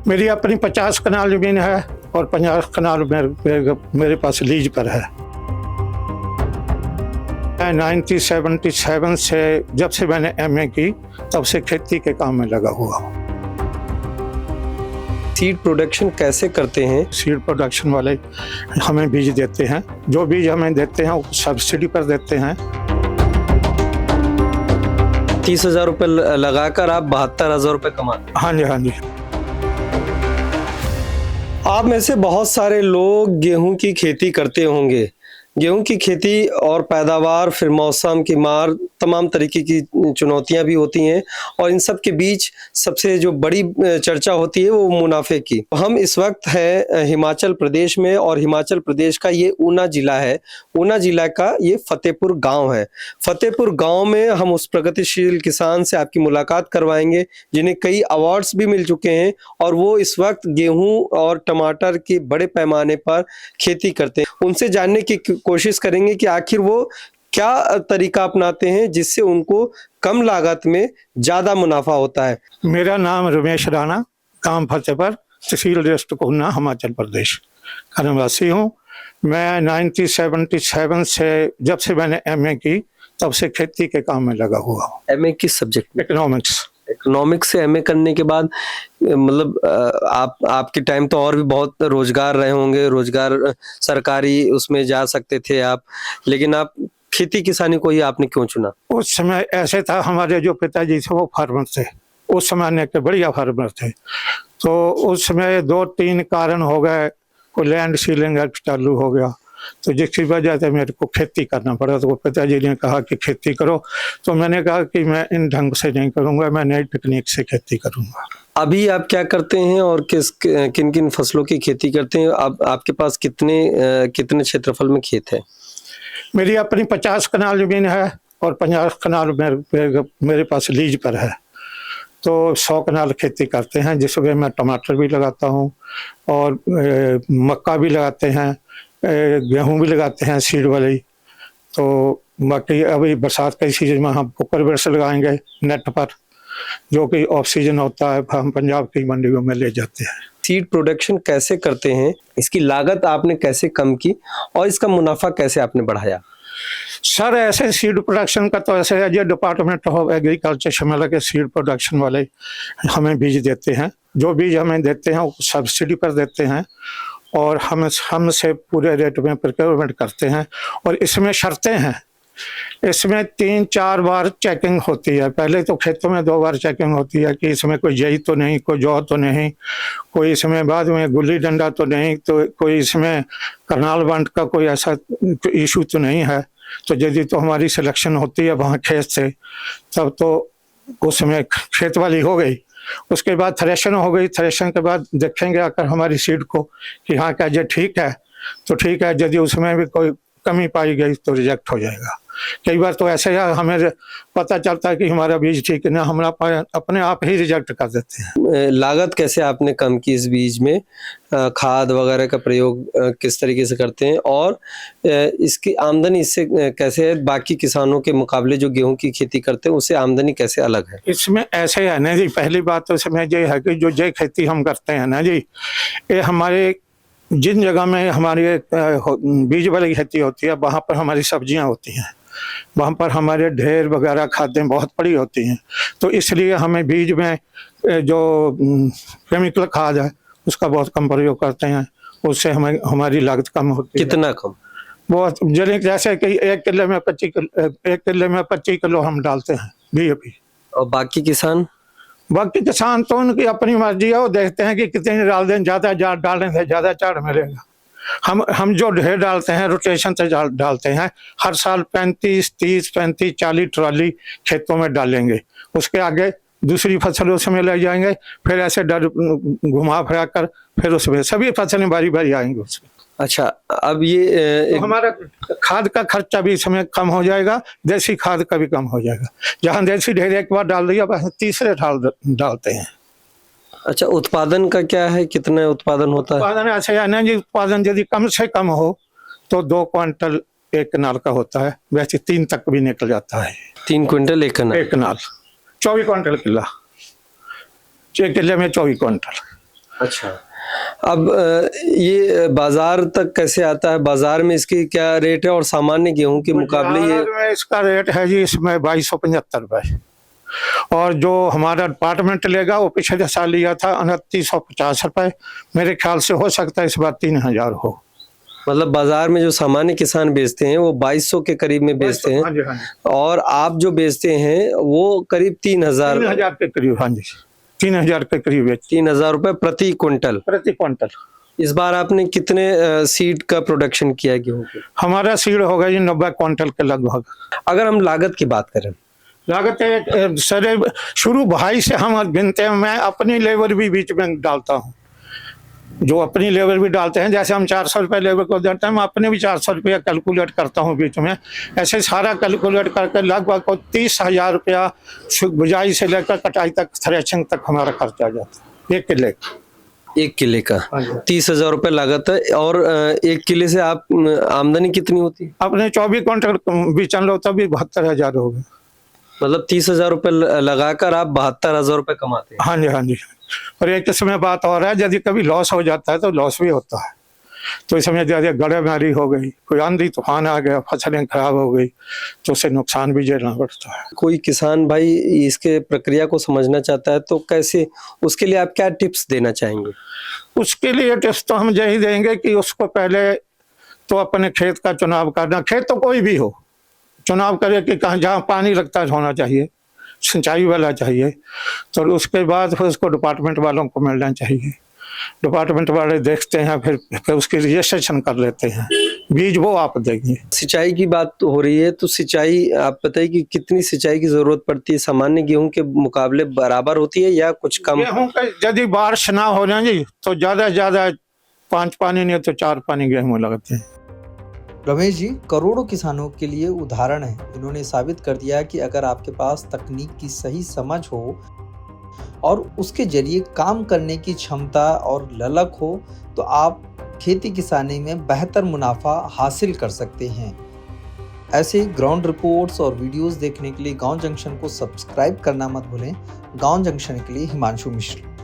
मेरी अपनी 50 कनाल ज़मीन है और 50 कनाल मेरे पास लीज पर है। मैं 1977 से जब से मैंने MA की तब से खेती के काम में लगा हुआ हूँ। सीड प्रोडक्शन कैसे करते हैं? सीड प्रोडक्शन वाले हमें बीज देते हैं, जो बीज हमें देते हैं वो सब्सिडी पर देते हैं। 30,000 रुपये लगाकर आप 72,000 रुपये कमाते हैं। हाँ जी, हाँ जी। आप में से बहुत सारे लोग गेहूं की खेती करते होंगे। गेहूं की खेती और पैदावार, फिर मौसम की मार, तमाम तरीके की चुनौतियां भी होती हैं और इन सब के बीच सबसे जो बड़ी चर्चा होती है वो मुनाफे की। हम इस वक्त हैं हिमाचल प्रदेश में और हिमाचल प्रदेश का ये ऊना जिला है। ऊना जिला का ये फतेहपुर गांव है। फतेहपुर गांव में हम उस प्रगतिशील किसान से आपकी मुलाकात करवाएंगे जिन्हें कई अवार्ड्स भी मिल चुके हैं और वो इस वक्त गेहूं और टमाटर की बड़े पैमाने पर खेती करते हैं। उनसे जानने की कोशिश करेंगे कि आखिर वो क्या तरीका अपनाते हैं जिससे उनको कम लागत में ज्यादा मुनाफा होता है। मेरा नाम रमेश राणा, गांव फतेहपुर, तहसील डिस्ट्रिक्ट ऊना, हिमाचल प्रदेश का निवासी हूँ। मैं 1977 से जब से मैंने MA की तब से खेती के काम में लगा हुआ हूँ। MA किस सब्जेक्ट में? इकोनॉमिक्स से MA करने के बाद मतलब आपके टाइम तो और भी बहुत रोजगार रहे होंगे, रोजगार सरकारी उसमें जा सकते थे आप, लेकिन आप खेती किसानी को ही आपने क्यों चुना? उस समय ऐसे था, हमारे जो पिताजी थे वो फार्मर थे, उस समय के बढ़िया फार्मर थे। तो उस समय 2-3 कारण हो गए, कोई लैंड सीलिंग एक्ट चालू हो गया, तो जिसकी वजह से मेरे को खेती करना पड़ा। तो पिताजी ने कहा कि खेती करो, तो मैंने कहा कि मैं इन ढंग से नहीं करूँगा, मैं नई टेक्निक से खेती करूँगा। अभी आप क्या करते हैं और किन किन फसलों की खेती करते हैं? आपके पास कितने क्षेत्रफल में खेत है? मेरी अपनी 50 कनाल ज़मीन है और 50 कनाल मेरे पास लीज पर है। तो 100 कनाल खेती करते हैं, जिसमें मैं टमाटर भी लगाता हूँ और मक्का भी लगाते हैं, गेहूँ भी लगाते हैं सीड वाली। तो बाकी अभी बरसात के सीजन में हम कुकर बेस लगाएंगे नेट पर, जो कि ऑफ सीजन होता है, हम पंजाब की मंडियों में ले जाते हैं। सीड प्रोडक्शन कैसे करते हैं? इसकी लागत आपने कैसे कम की और इसका मुनाफा कैसे आपने बढ़ाया? सर, ऐसे सीड प्रोडक्शन का तो ऐसे है, जो डिपार्टमेंट ऑफ एग्रीकल्चर शिमला के सीड प्रोडक्शन वाले हमें बीज देते हैं, जो बीज हमें देते हैं वो सब्सिडी पर देते हैं और हमसे पूरे रेट में प्रोक्योरमेंट करते हैं। और इसमें शर्तें हैं, इसमें 3-4 बार चेकिंग होती है। पहले तो खेतों में 2 बार चेकिंग होती है कि इसमें कोई जई तो नहीं, कोई जौ तो नहीं, कोई इसमें बाद में गुल्ली डंडा तो नहीं, तो कोई इसमें करनाल बंट का कोई ऐसा इशू तो नहीं है। तो यदि तो हमारी सिलेक्शन होती है वहाँ खेत से, तब तो उसमें खेत वाली हो गई। उसके बाद थ्रेशन हो गई, थ्रेशन के बाद देखेंगे आकर हमारी सीड को कि हाँ क्या ये ठीक है, तो ठीक है। यदि उसमें भी कोई कमी पाई गई तो रिजेक्ट हो जाएगा। कई बार तो ऐसे है, हमें पता चलता है कि हमारा बीज ठीक है ना, हम अपने आप ही रिजेक्ट कर देते हैं। लागत कैसे आपने कम की इस बीज में? खाद वगैरह का प्रयोग किस तरीके से करते हैं और इसकी आमदनी इससे कैसे है? बाकी किसानों के मुकाबले जो गेहूं की खेती करते हैं उससे आमदनी कैसे अलग है? इसमें ऐसे है ना जी, पहली बात तो इसमें ये है कि जो खेती हम करते हैं ना जी, ये हमारे जिन जगह में हमारी बीज वाली खेती होती है वहाँ पर हमारी सब्जियाँ होती हैं, वहाँ पर हमारे ढेर वगैरह खादें बहुत बड़ी होती हैं। तो इसलिए हमें बीज में जो केमिकल खाद है उसका बहुत कम प्रयोग करते हैं, उससे हमें हमारी लागत कम होती है। कितना कम? बहुत, जैसे कि 1 किलो में 25 किलो हम डालते हैं DAP। और बाकी किसान तो उनकी अपनी मर्जी है, वो देखते हैं कि कितने डाल दें, ज़्यादा डालने से ज़्यादा चाड़ मिलेगा। हम जो ढेर डालते हैं रोटेशन से डालते हैं, हर साल 35-40 ट्रॉली खेतों में डालेंगे। उसके आगे दूसरी फसल उसमें ले जाएंगे, फिर ऐसे घुमा फिरा कर फिर उसमें सभी फसलें बारी बारी आएंगी उसमें। अच्छा, अब ये हमारा खाद का खर्चा भी इसमें कम हो जाएगा, देसी खाद का भी कम हो जाएगा। जहाँ देसी ढेर एक बार डाल दिया बस तीसरे डालते हैं। अच्छा, उत्पादन का क्या है? कितना उत्पादन होता है? उत्पादन ऐसे है ना जी, उत्पादन यदि कम से कम हो तो 2 क्विंटल 1 कनाल का होता है, वैसे 3 तक भी निकल जाता है। 3 क्विंटल 1 कनाल? 24 क्विंटल किला, 6 किले में 24 क्विंटल। अच्छा, अब ये बाजार तक कैसे आता है? बाजार में इसकी क्या रेट है और सामान्य गेहूं के मुकाबले ये बाजार में इसका रेट है जी इसमें 2275 रुपये, और जो हमारा डिपार्टमेंट लेगा वो पिछले साल लिया था 2950 रुपये। मेरे ख्याल से हो सकता है इस बार 3000 हो। मतलब बाजार में जो सामान्य किसान बेचते हैं वो 2200 के करीब में बेचते हाँ जी, हैं, हाँ जी। और आप जो बेचते हैं वो करीब 3000 के करीब, हाँ जी, 3000 के करीब बेचते 3000 रुपए प्रति क्विंटल। प्रति क्विंटल। इस बार आपने कितने सीड का प्रोडक्शन किया है गेहूं के? हमारा सीड होगा जी 90 क्विंटल के लगभग। अगर हम लागत की बात करें, लागत सर शुरू भाई से हम गिनते हैं, मैं अपनी लेबर भी बीच में डालता हूँ, जो अपनी लेबर भी डालते हैं, जैसे हम 400 रुपये लेबर को देते हैं, मैं अपने भी 400 रुपया कैलकुलेट करता हूँ बीच में। ऐसे सारा कैलकुलेट करके लगभग 30,000 रुपया बुझाई से लेकर कटाई तक, थ्रेशिंग तक हमारा खर्चा आ जाता है 1 किले का। 1 किले का हाँ जी। 30,000 रुपए लागत है, और 1 किले से आप आमदनी कितनी होती है? अपने 24 क्विंटल बेचन लो तभी 72,000 हो गए। मतलब 30,000 रुपए लगाकर आप 72,000 रुपए कमाते हैं। हाँ जी, हाँ जी। और एक इसमें बात और है, यदि कभी लॉस हो जाता है तो लॉस भी होता है, तो इसमें जैसे गड़ेमारी हो गई, कोई आंधी तूफान आ गया, फसलें खराब हो गई, तो उससे नुकसान भी झेलना पड़ता है। कोई किसान भाई इसके प्रक्रिया को समझना चाहता है तो कैसे, उसके लिए आप क्या टिप्स देना चाहेंगे? उसके लिए टिप्स तो हम यही देंगे कि उसको पहले तो अपने खेत का चुनाव करना, खेत तो कोई भी हो, चुनाव करे कि कहाँ जहाँ पानी लगता है होना चाहिए, सिंचाई वाला चाहिए, तो उसके बाद फिर उसको डिपार्टमेंट वालों को मिलना चाहिए। डिपार्टमेंट वाले देखते हैं, फिर उसकी रजिस्ट्रेशन कर लेते हैं, बीज वो आप देंगे। सिंचाई की बात तो हो रही है, तो सिंचाई आप बताइए कि कितनी सिंचाई की जरूरत पड़ती है? सामान्य गेहूं के मुकाबले बराबर होती है या कुछ कम? गेहूँ का यदि बारिश ना हो ना जी, तो ज्यादा से ज्यादा 5 पानी नहीं तो 4 पानी गेहूँ लगते हैं। रमेश जी करोड़ों किसानों के लिए उदाहरण है। इन्होंने साबित कर दिया कि अगर आपके पास तकनीक की सही समझ हो और उसके जरिए काम करने की क्षमता और ललक हो तो आप खेती किसानी में बेहतर मुनाफा हासिल कर सकते हैं। ऐसे ग्राउंड रिपोर्ट्स और वीडियोस देखने के लिए गांव जंक्शन को सब्सक्राइब करना मत भूलें। गांव जंक्शन के लिए हिमांशु मिश्र।